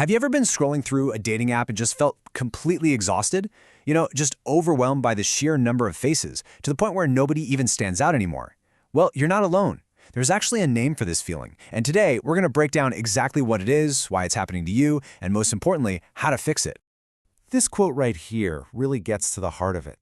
Have you ever been scrolling through a dating app and just felt completely exhausted? Just overwhelmed by the sheer number of faces, to the point where nobody even stands out anymore? Well, you're not alone. There's actually a name for this feeling, and today we're going to break down exactly what it is, why it's happening to you, and most importantly, how to fix it. This quote right here really gets to the heart of it.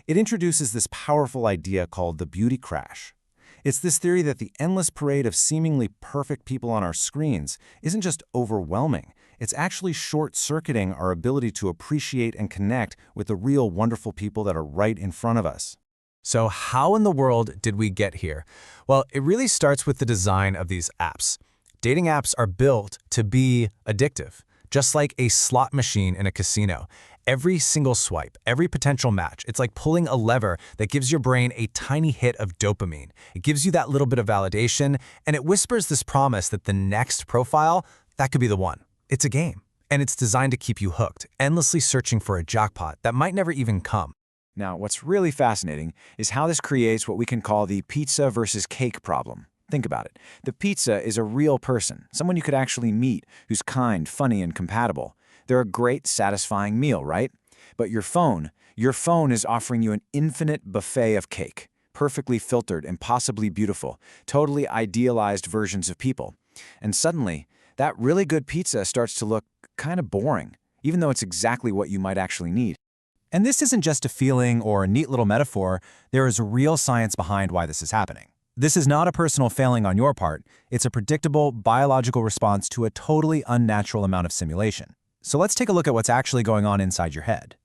It introduces this powerful idea called the beauty crash. It's this theory that the endless parade of seemingly perfect people on our screens isn't just overwhelming, it's actually short-circuiting our ability to appreciate and connect with the real wonderful people that are right in front of us. So how in the world did we get here? Well, it really starts with the design of these apps. Dating apps are built to be addictive, just like a slot machine in a casino. Every single swipe, every potential match, it's like pulling a lever that gives your brain a tiny hit of dopamine. It gives you that little bit of validation, and it whispers this promise that the next profile, that could be the one. It's a game, and it's designed to keep you hooked, endlessly searching for a jackpot that might never even come. Now, what's really fascinating is how this creates what we can call the pizza versus cake problem. Think about it. The pizza is a real person, someone you could actually meet, who's kind, funny, and compatible. They're a great, satisfying meal, right? But your phone is offering you an infinite buffet of cake, perfectly filtered, impossibly beautiful, totally idealized versions of people. And suddenly, that really good pizza starts to look kind of boring, even though it's exactly what you might actually need. And this isn't just a feeling or a neat little metaphor. There is real science behind why this is happening. This is not a personal failing on your part. It's a predictable biological response to a totally unnatural amount of simulation. So let's take a look at what's actually going on inside your head.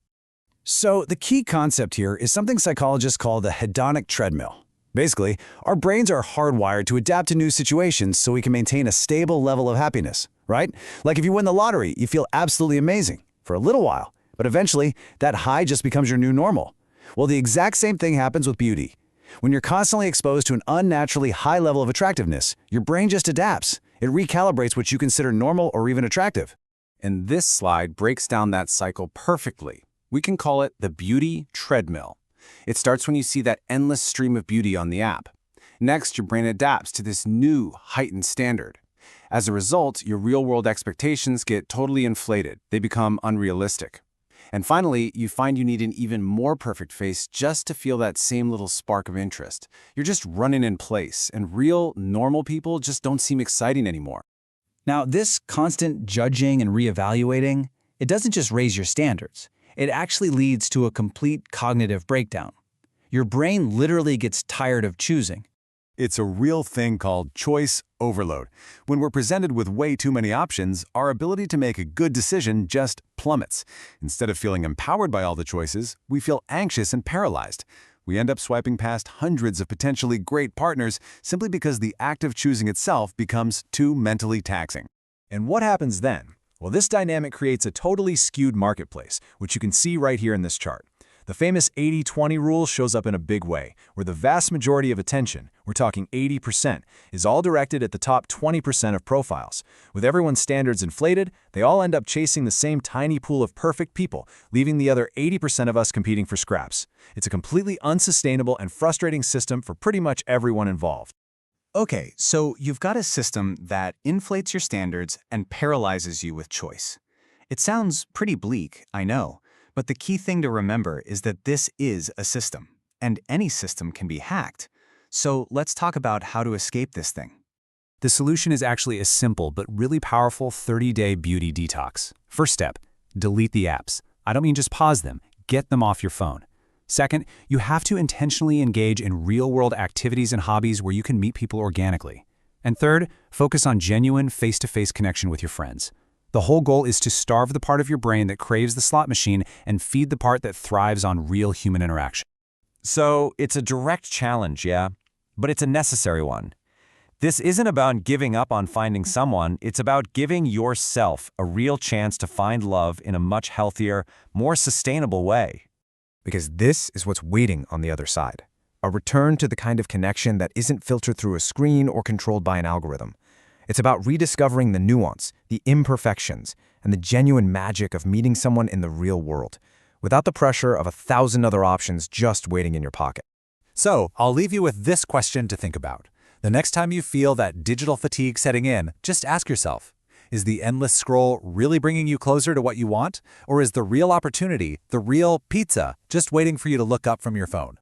So the key concept here is something psychologists call the hedonic treadmill. Basically, our brains are hardwired to adapt to new situations so we can maintain a stable level of happiness, right? Like if you win the lottery, you feel absolutely amazing for a little while, but eventually that high just becomes your new normal. Well, the exact same thing happens with beauty. When you're constantly exposed to an unnaturally high level of attractiveness, your brain just adapts. It recalibrates what you consider normal or even attractive. And this slide breaks down that cycle perfectly. We can call it the beauty treadmill. It starts when you see that endless stream of beauty on the app. Next, your brain adapts to this new, heightened standard. As a result, your real-world expectations get totally inflated. They become unrealistic. And finally, you find you need an even more perfect face just to feel that same little spark of interest. You're just running in place, and real, normal people just don't seem exciting anymore. Now, this constant judging and reevaluating, it doesn't just raise your standards. It actually leads to a complete cognitive breakdown. Your brain literally gets tired of choosing. It's a real thing called choice overload. When we're presented with way too many options, our ability to make a good decision just plummets. Instead of feeling empowered by all the choices, we feel anxious and paralyzed. We end up swiping past hundreds of potentially great partners simply because the act of choosing itself becomes too mentally taxing. And what happens then? Well, this dynamic creates a totally skewed marketplace, which you can see right here in this chart. The famous 80-20 rule shows up in a big way, where the vast majority of attention, we're talking 80%, is all directed at the top 20% of profiles. With everyone's standards inflated, they all end up chasing the same tiny pool of perfect people, leaving the other 80% of us competing for scraps. It's a completely unsustainable and frustrating system for pretty much everyone involved. Okay, so you've got a system that inflates your standards and paralyzes you with choice. It sounds pretty bleak, I know. But the key thing to remember is that this is a system, and any system can be hacked. So let's talk about how to escape this thing. The solution is actually a simple but really powerful 30-day beauty detox. First step, delete the apps. I don't mean just pause them, get them off your phone. Second, you have to intentionally engage in real-world activities and hobbies where you can meet people organically. And third, focus on genuine face-to-face connection with your friends. The whole goal is to starve the part of your brain that craves the slot machine and feed the part that thrives on real human interaction. So it's a direct challenge, yeah? But it's a necessary one. This isn't about giving up on finding someone, it's about giving yourself a real chance to find love in a much healthier, more sustainable way. Because this is what's waiting on the other side. A return to the kind of connection that isn't filtered through a screen or controlled by an algorithm. It's about rediscovering the nuance, the imperfections, and the genuine magic of meeting someone in the real world, without the pressure of 1,000 other options just waiting in your pocket. So, I'll leave you with this question to think about. The next time you feel that digital fatigue setting in, just ask yourself, Is the endless scroll really bringing you closer to what you want? Or is the real opportunity, the real pizza, just waiting for you to look up from your phone?